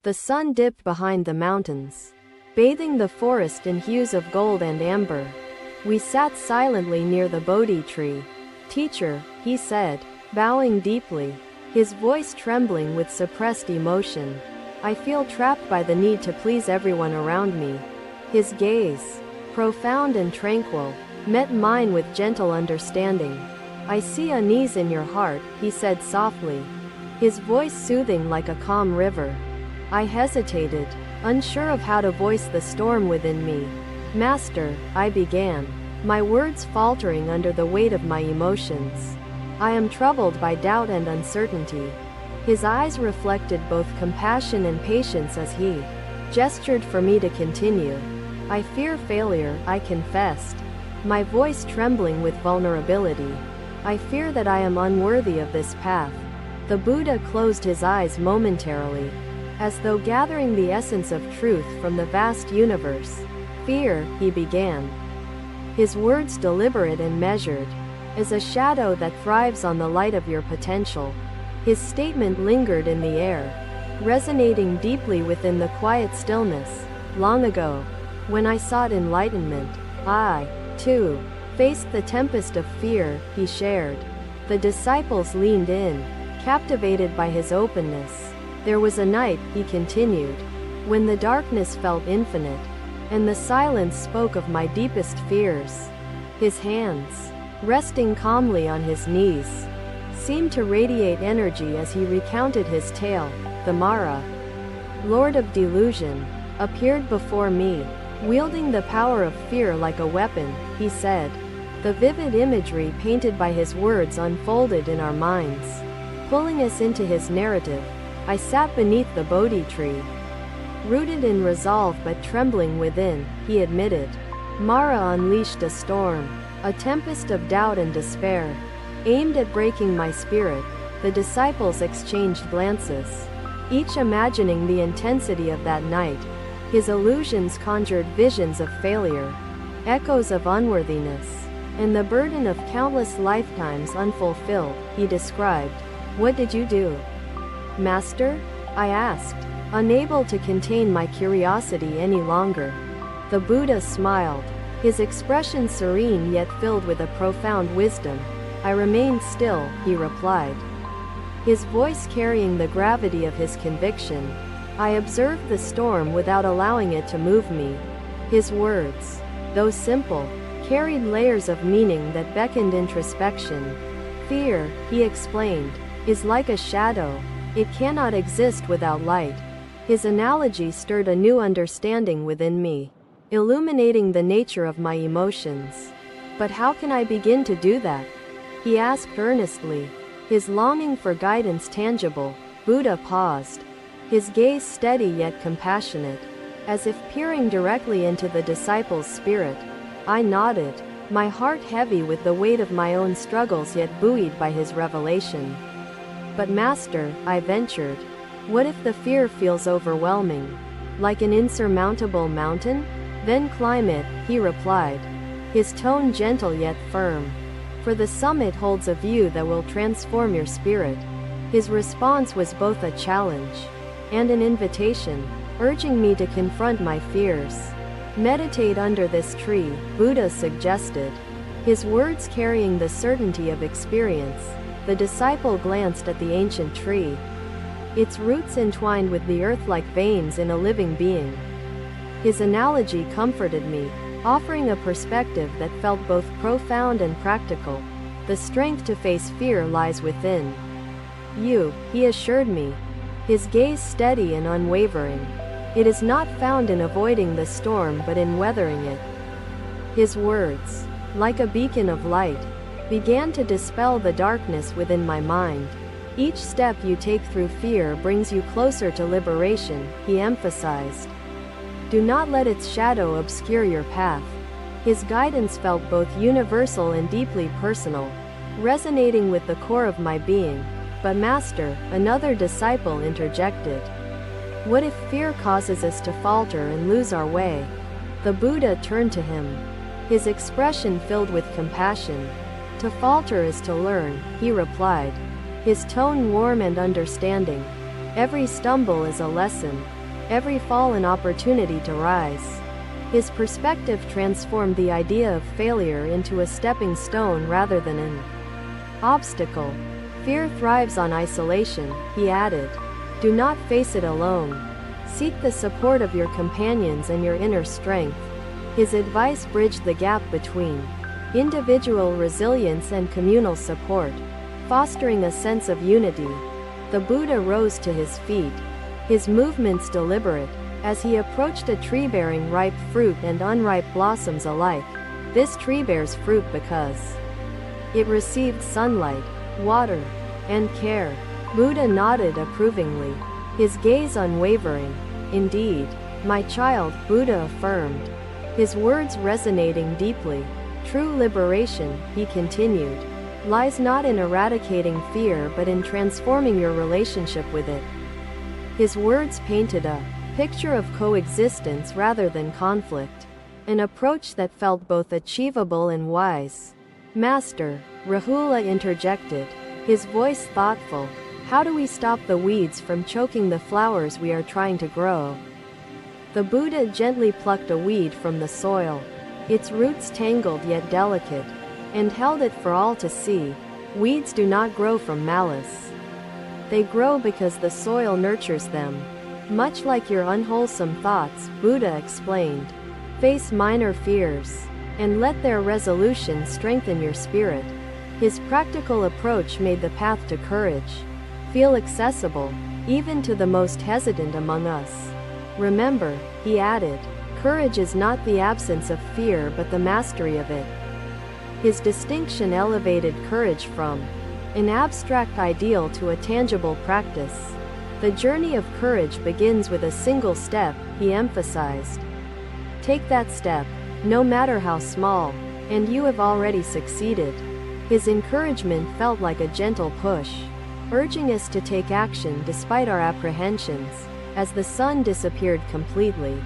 The sun dipped behind the mountains, bathing the forest in hues of gold and amber. We sat silently near the Bodhi tree. "Teacher," he said, bowing deeply, his voice trembling with suppressed emotion, "I feel trapped by the need to please everyone around me." His gaze, profound and tranquil, met mine with gentle understanding. "I see unease in your heart," he said softly, his voice soothing like a calm river. I hesitated, unsure of how to voice the storm within me. "Master," I began, my words faltering under the weight of my emotions, "I am troubled by doubt and uncertainty." His eyes reflected both compassion and patience as he gestured for me to continue. "I fear failure," I confessed, my voice trembling with vulnerability. "I fear that I am unworthy of this path." The Buddha closed his eyes momentarily, as though gathering the essence of truth from the vast universe. "Fear," he began, his words deliberate and measured, "is a shadow that thrives on the light of your potential." His statement lingered in the air, resonating deeply within the quiet stillness. "Long ago, when I sought enlightenment, I, too, faced the tempest of fear," he shared. The disciples leaned in, captivated by his openness. "There was a night," he continued, "when the darkness felt infinite, and the silence spoke of my deepest fears." His hands, resting calmly on his knees, seemed to radiate energy as he recounted his tale. "The Mara, Lord of Delusion, appeared before me, wielding the power of fear like a weapon," he said. The vivid imagery painted by his words unfolded in our minds, pulling us into his narrative. I sat beneath the Bodhi tree, rooted in resolve but trembling within, he admitted. Mara unleashed a storm, a tempest of doubt and despair, aimed at breaking my spirit. The disciples exchanged glances, each imagining the intensity of that night. His illusions conjured visions of failure, echoes of unworthiness, and the burden of countless lifetimes unfulfilled, he described. "What did you do, Master?" I asked, unable to contain my curiosity any longer. The Buddha smiled, his expression serene yet filled with a profound wisdom. "I remained still," he replied, his voice carrying the gravity of his conviction. "I observed the storm without allowing it to move me." His words, though simple, carried layers of meaning that beckoned introspection. "Fear," he explained, "is like a shadow. It cannot exist without light." His analogy stirred a new understanding within me, illuminating the nature of my emotions. "But how can I begin to do that?" he asked earnestly, his longing for guidance tangible. Buddha paused, his gaze steady yet compassionate, as if peering directly into the disciple's spirit. I nodded, my heart heavy with the weight of my own struggles yet buoyed by his revelation. "But Master," I ventured, "what if the fear feels overwhelming, like an insurmountable mountain?" "Then climb it," he replied, his tone gentle yet firm, "for the summit holds a view that will transform your spirit." His response was both a challenge and an invitation, urging me to confront my fears. "Meditate under this tree," Buddha suggested, his words carrying the certainty of experience. The disciple glanced at the ancient tree, its roots entwined with the earth like veins in a living being. His analogy comforted me, offering a perspective that felt both profound and practical. "The strength to face fear lies within you," he assured me, his gaze steady and unwavering. "It is not found in avoiding the storm but in weathering it." His words, like a beacon of light, began to dispel the darkness within my mind. "Each step you take through fear brings you closer to liberation," he emphasized. "Do not let its shadow obscure your path." His guidance felt both universal and deeply personal, resonating with the core of my being. "But Master," another disciple interjected, "what if fear causes us to falter and lose our way?" The Buddha turned to him, his expression filled with compassion. "To falter is to learn," he replied, his tone warm and understanding. Every stumble is a lesson. Every fall an opportunity to rise. His perspective transformed the idea of failure into a stepping stone rather than an obstacle. Fear thrives on isolation, he added. Do not face it alone. Seek the support of your companions and your inner strength. His advice bridged the gap between individual resilience and communal support, fostering a sense of unity. The Buddha rose to his feet, his movements deliberate, as he approached a tree bearing ripe fruit and unripe blossoms alike. This tree bears fruit because it received sunlight, water, and care. Buddha nodded approvingly, his gaze unwavering. Indeed, my child, Buddha affirmed, his words resonating deeply. True liberation, he continued, lies not in eradicating fear but in transforming your relationship with it. His words painted a picture of coexistence rather than conflict, an approach that felt both achievable and wise. Master, Rahula interjected, his voice thoughtful, how do we stop the weeds from choking the flowers we are trying to grow? The Buddha gently plucked a weed from the soil, its roots tangled yet delicate, and held it for all to see. Weeds do not grow from malice. They grow because the soil nurtures them. Much like your unwholesome thoughts, Buddha explained. Face minor fears, and let their resolution strengthen your spirit. His practical approach made the path to courage feel accessible, even to the most hesitant among us. Remember, he added, courage is not the absence of fear but the mastery of it. His distinction elevated courage from an abstract ideal to a tangible practice. The journey of courage begins with a single step, he emphasized. Take that step, no matter how small, and you have already succeeded. His encouragement felt like a gentle push, urging us to take action despite our apprehensions. As the sun disappeared completely,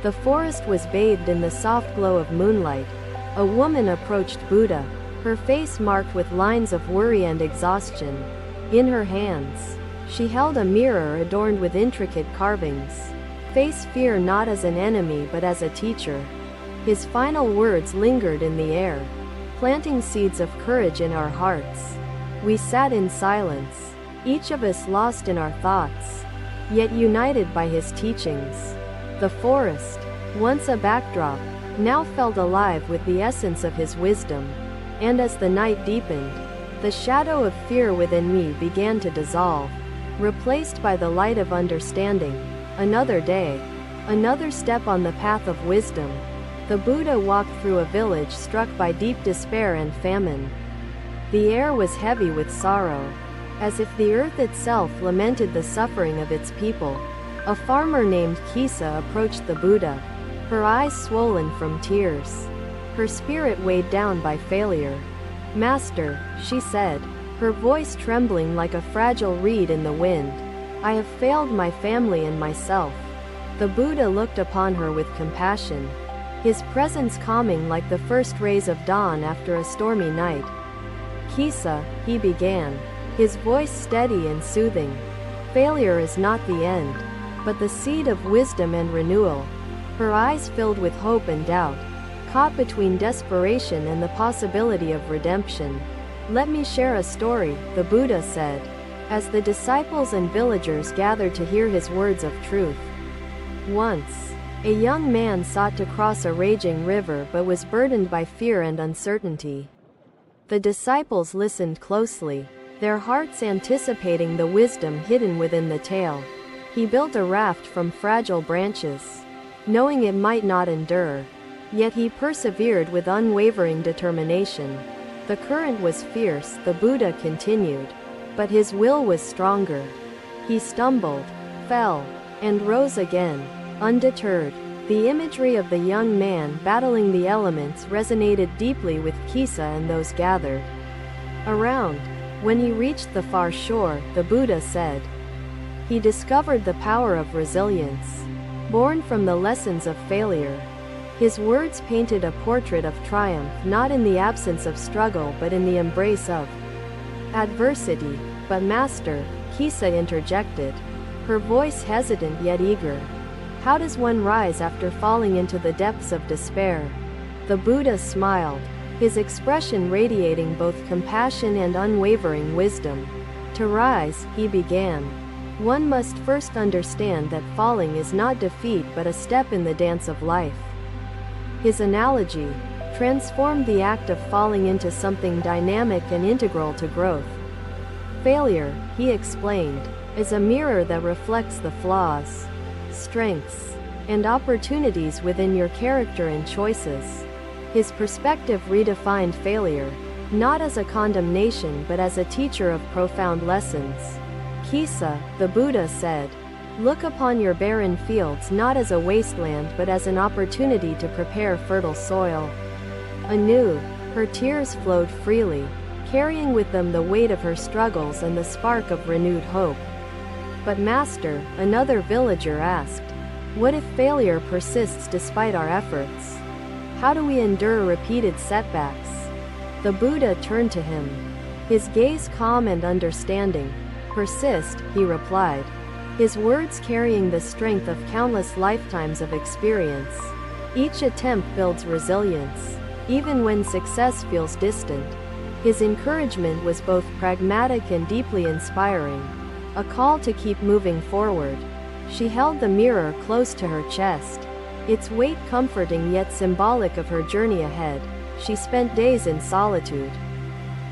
the forest was bathed in the soft glow of moonlight. A woman approached Buddha, her face marked with lines of worry and exhaustion. In her hands, she held a mirror adorned with intricate carvings. Face fear not as an enemy but as a teacher. His final words lingered in the air, planting seeds of courage in our hearts. We sat in silence, each of us lost in our thoughts, yet united by his teachings. The forest, once a backdrop, now felt alive with the essence of his wisdom. And as the night deepened, the shadow of fear within me began to dissolve, replaced by the light of understanding. Another day, another step on the path of wisdom. The Buddha walked through a village struck by deep despair and famine. The air was heavy with sorrow, as if the earth itself lamented the suffering of its people. A farmer named Kisa approached the Buddha, her eyes swollen from tears, her spirit weighed down by failure. Master, she said, her voice trembling like a fragile reed in the wind, I have failed my family and myself. The Buddha looked upon her with compassion, his presence calming like the first rays of dawn after a stormy night. Kisa, he began, his voice steady and soothing. Failure is not the end, but the seed of wisdom and renewal. Her eyes filled with hope and doubt, caught between desperation and the possibility of redemption. Let me share a story, the Buddha said, as the disciples and villagers gathered to hear his words of truth. Once, a young man sought to cross a raging river but was burdened by fear and uncertainty. The disciples listened closely, their hearts anticipating the wisdom hidden within the tale. He built a raft from fragile branches, knowing it might not endure. Yet he persevered with unwavering determination. The current was fierce, the Buddha continued, but his will was stronger. He stumbled, fell, and rose again, undeterred. The imagery of the young man battling the elements resonated deeply with Kisa and those gathered around. When he reached the far shore, the Buddha said, he discovered the power of resilience, born from the lessons of failure. His words painted a portrait of triumph not in the absence of struggle but in the embrace of adversity. But Master, Kisa interjected, her voice hesitant yet eager. How does one rise after falling into the depths of despair? The Buddha smiled, his expression radiating both compassion and unwavering wisdom. To rise, he began, one must first understand that falling is not defeat but a step in the dance of life. His analogy transformed the act of falling into something dynamic and integral to growth. Failure, he explained, is a mirror that reflects the flaws, strengths, and opportunities within your character and choices. His perspective redefined failure, not as a condemnation but as a teacher of profound lessons. Kisa, the Buddha said, look upon your barren fields not as a wasteland but as an opportunity to prepare fertile soil. Anew, her tears flowed freely, carrying with them the weight of her struggles and the spark of renewed hope. But Master, another villager asked, what if failure persists despite our efforts? How do we endure repeated setbacks? The Buddha turned to him, his gaze calm and understanding. Persist, he replied, his words carrying the strength of countless lifetimes of experience. Each attempt builds resilience, even when success feels distant. His encouragement was both pragmatic and deeply inspiring, a call to keep moving forward. She held the mirror close to her chest, its weight comforting yet symbolic of her journey ahead. She spent days in solitude,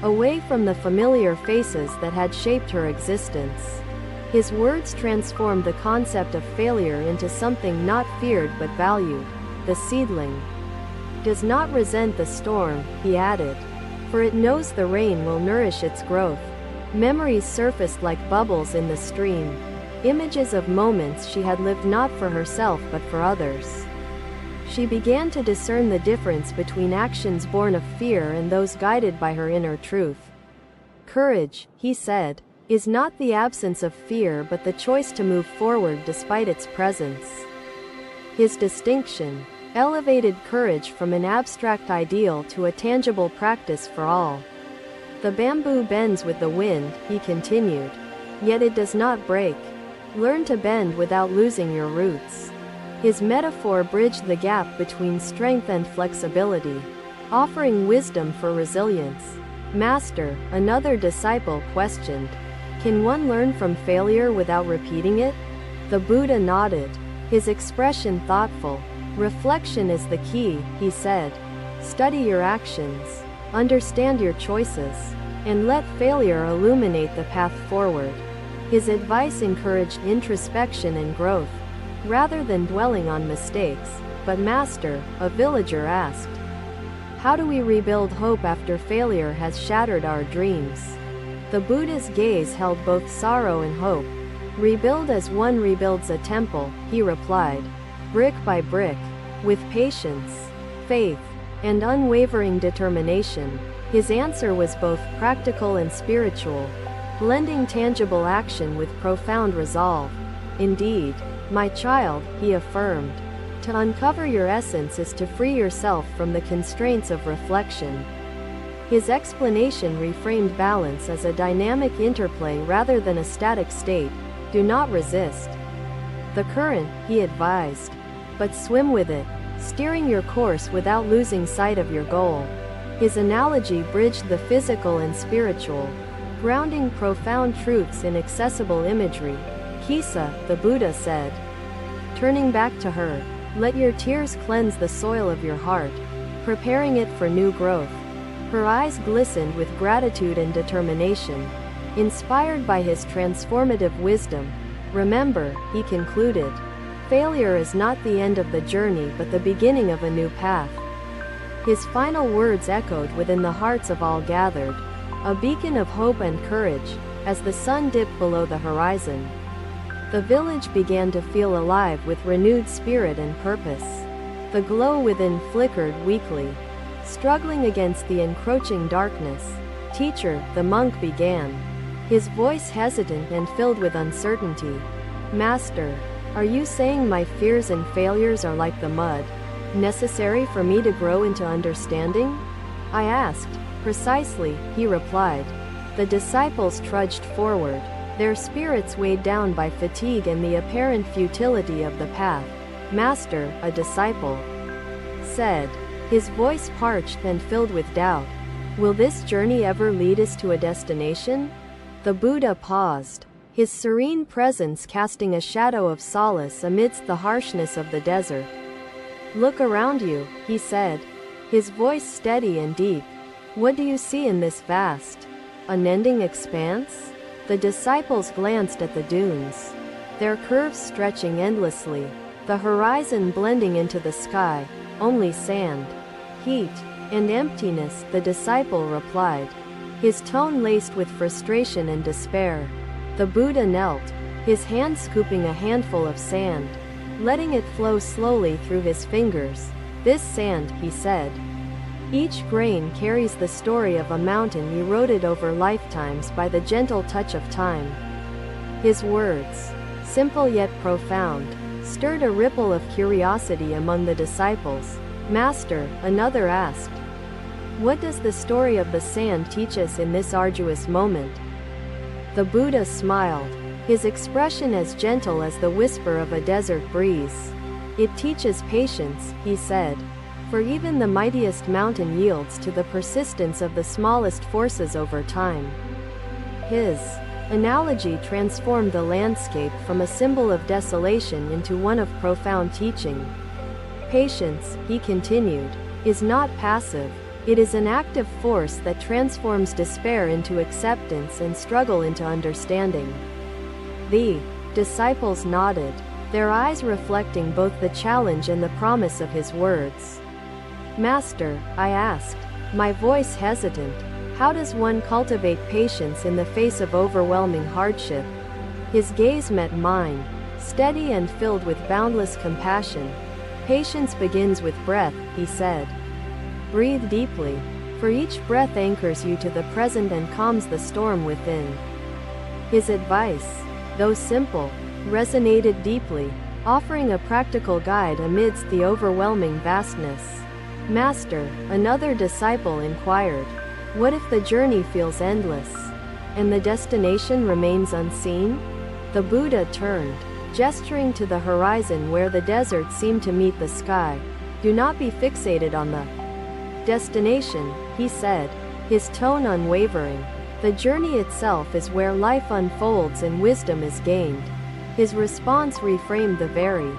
away from the familiar faces that had shaped her existence. His words transformed the concept of failure into something not feared but valued. The seedling does not resent the storm, he added, for it knows the rain will nourish its growth. Memories surfaced like bubbles in the stream, images of moments she had lived not for herself but for others. She began to discern the difference between actions born of fear and those guided by her inner truth. Courage, he said, is not the absence of fear but the choice to move forward despite its presence. His distinction elevated courage from an abstract ideal to a tangible practice for all. The bamboo bends with the wind, he continued, yet it does not break. Learn to bend without losing your roots. His metaphor bridged the gap between strength and flexibility, offering wisdom for resilience. Master, another disciple questioned, can one learn from failure without repeating it? The Buddha nodded, his expression thoughtful. Reflection is the key, he said. Study your actions, understand your choices, and let failure illuminate the path forward. His advice encouraged introspection and growth, rather than dwelling on mistakes. But Master, a villager asked, how do we rebuild hope after failure has shattered our dreams? The Buddha's gaze held both sorrow and hope. Rebuild as one rebuilds a temple, he replied, brick by brick, with patience, faith, and unwavering determination. His answer was both practical and spiritual, blending tangible action with profound resolve. Indeed, my child, he affirmed, to uncover your essence is to free yourself from the constraints of reflection. His explanation reframed balance as a dynamic interplay rather than a static state. Do not resist the current, he advised, but swim with it, steering your course without losing sight of your goal. His analogy bridged the physical and spiritual, grounding profound truths in accessible imagery. Kisa, the Buddha said, turning back to her, let your tears cleanse the soil of your heart, preparing it for new growth. Her eyes glistened with gratitude and determination, inspired by his transformative wisdom. Remember, he concluded, failure is not the end of the journey but the beginning of a new path. His final words echoed within the hearts of all gathered, a beacon of hope and courage. As the sun dipped below the horizon, the village began to feel alive with renewed spirit and purpose. The glow within flickered weakly, struggling against the encroaching darkness. Teacher, the monk began, his voice hesitant and filled with uncertainty. Master, are you saying my fears and failures are like the mud, necessary for me to grow into understanding? I asked. Precisely, he replied. The disciples trudged forward, their spirits weighed down by fatigue and the apparent futility of the path. "Master," a disciple said, his voice parched and filled with doubt, "will this journey ever lead us to a destination?" The Buddha paused, his serene presence casting a shadow of solace amidst the harshness of the desert. "Look around you," he said, his voice steady and deep. "What do you see in this vast, unending expanse?" The disciples glanced at the dunes, their curves stretching endlessly, the horizon blending into the sky. "Only sand, heat, and emptiness," the disciple replied, his tone laced with frustration and despair. The Buddha knelt, his hand scooping a handful of sand, letting it flow slowly through his fingers. "This sand," he said. "Each grain carries the story of a mountain eroded over lifetimes by the gentle touch of time." His words, simple yet profound, stirred a ripple of curiosity among the disciples. "Master," another asked, "what does the story of the sand teach us in this arduous moment?" The Buddha smiled, his expression as gentle as the whisper of a desert breeze. "It teaches patience," he said, "for even the mightiest mountain yields to the persistence of the smallest forces over time." His analogy transformed the landscape from a symbol of desolation into one of profound teaching. "Patience," he continued, "is not passive. It is an active force that transforms despair into acceptance and struggle into understanding." The disciples nodded, their eyes reflecting both the challenge and the promise of his words. "Master," I asked, my voice hesitant, "how does one cultivate patience in the face of overwhelming hardship?" His gaze met mine, steady and filled with boundless compassion. "Patience begins with breath," he said. "Breathe deeply, for each breath anchors you to the present and calms the storm within." His advice, though simple, resonated deeply, offering a practical guide amidst the overwhelming vastness. "Master," another disciple inquired, "what if the journey feels endless, and the destination remains unseen?" The Buddha turned, gesturing to the horizon where the desert seemed to meet the sky. "Do not be fixated on the destination," he said, his tone unwavering. "The journey itself is where life unfolds and wisdom is gained." His response reframed the very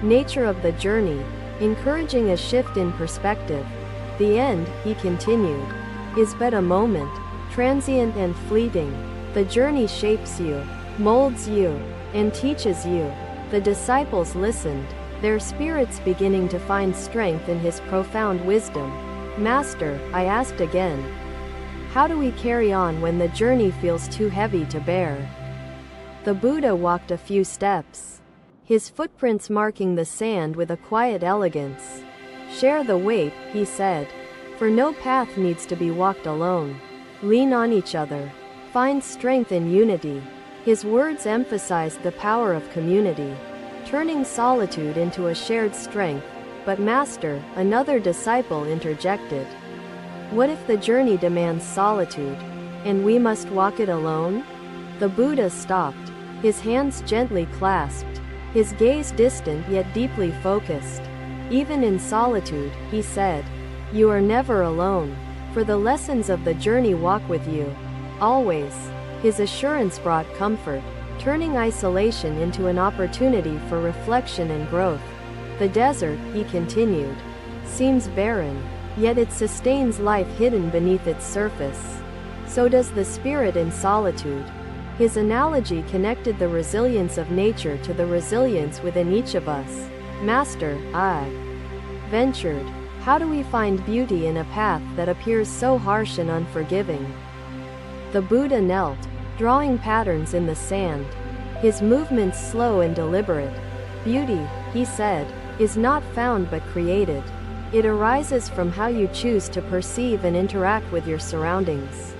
nature of the journey, encouraging a shift in perspective. "The end," he continued, "is but a moment, transient and fleeting. The journey shapes you, molds you, and teaches you." The disciples listened, their spirits beginning to find strength in his profound wisdom. "Master," I asked again, "how do we carry on when the journey feels too heavy to bear?" The Buddha walked a few steps, his footprints marking the sand with a quiet elegance. "Share the weight," he said, "for no path needs to be walked alone. Lean on each other. Find strength in unity." His words emphasized the power of community, turning solitude into a shared strength. "But Master," another disciple interjected, "what if the journey demands solitude, and we must walk it alone?" The Buddha stopped, his hands gently clasped, his gaze distant yet deeply focused. "Even in solitude," he said, "you are never alone, for the lessons of the journey walk with you, always." His assurance brought comfort, turning isolation into an opportunity for reflection and growth. "The desert," he continued, "seems barren, yet it sustains life hidden beneath its surface. So does the spirit in solitude." His analogy connected the resilience of nature to the resilience within each of us. "Master," I ventured, "how do we find beauty in a path that appears so harsh and unforgiving?" The Buddha knelt, drawing patterns in the sand, his movements slow and deliberate. "Beauty," he said, "is not found but created. It arises from how you choose to perceive and interact with your surroundings."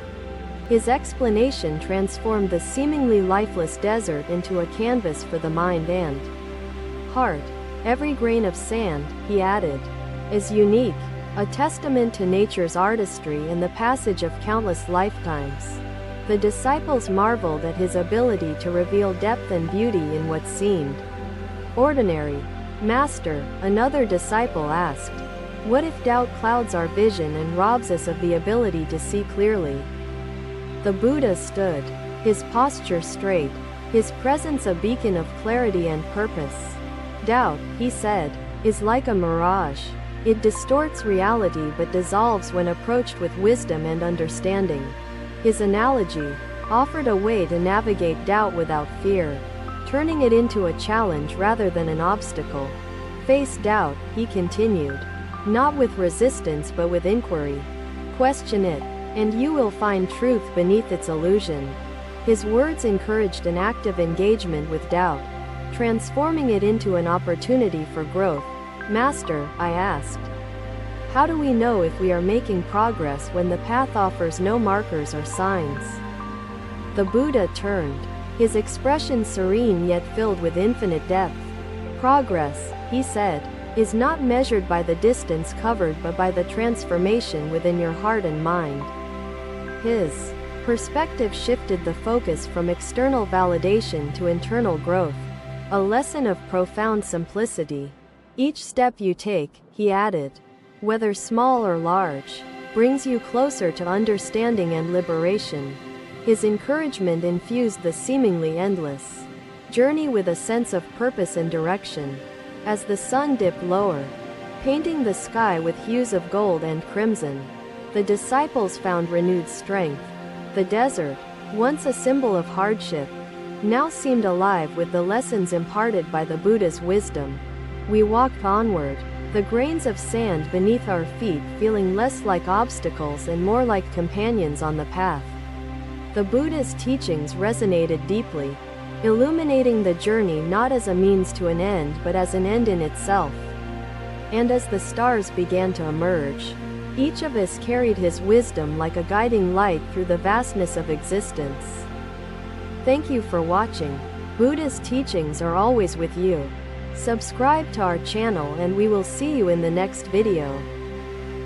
His explanation transformed the seemingly lifeless desert into a canvas for the mind and heart. "Every grain of sand," he added, "is unique, a testament to nature's artistry and the passage of countless lifetimes." The disciples marveled at his ability to reveal depth and beauty in what seemed ordinary. Master, another disciple asked, what if doubt clouds our vision and robs us of the ability to see clearly? The Buddha stood, his posture straight, his presence a beacon of clarity and purpose. Doubt, he said, is like a mirage. It distorts reality but dissolves when approached with wisdom and understanding. His analogy offered a way to navigate doubt without fear, turning it into a challenge rather than an obstacle. Face doubt, he continued, not with resistance but with inquiry. Question it, and you will find truth beneath its illusion. His words encouraged an active engagement with doubt, transforming it into an opportunity for growth. Master, I asked, how do we know if we are making progress when the path offers no markers or signs? The Buddha turned, his expression serene yet filled with infinite depth. Progress, he said, is not measured by the distance covered but by the transformation within your heart and mind. His perspective shifted the focus from external validation to internal growth, a lesson of profound simplicity. Each step you take, he added, whether small or large, brings you closer to understanding and liberation. His encouragement infused the seemingly endless journey with a sense of purpose and direction. As the sun dipped lower, painting the sky with hues of gold and crimson, the disciples found renewed strength. The desert, once a symbol of hardship, now seemed alive with the lessons imparted by the Buddha's wisdom. We walked onward, the grains of sand beneath our feet feeling less like obstacles and more like companions on the path. The Buddha's teachings resonated deeply, illuminating the journey not as a means to an end but as an end in itself. And as the stars began to emerge, each of us carried his wisdom like a guiding light through the vastness of existence. Thank you for watching. Buddha's teachings are always with you. Subscribe to our channel and we will see you in the next video.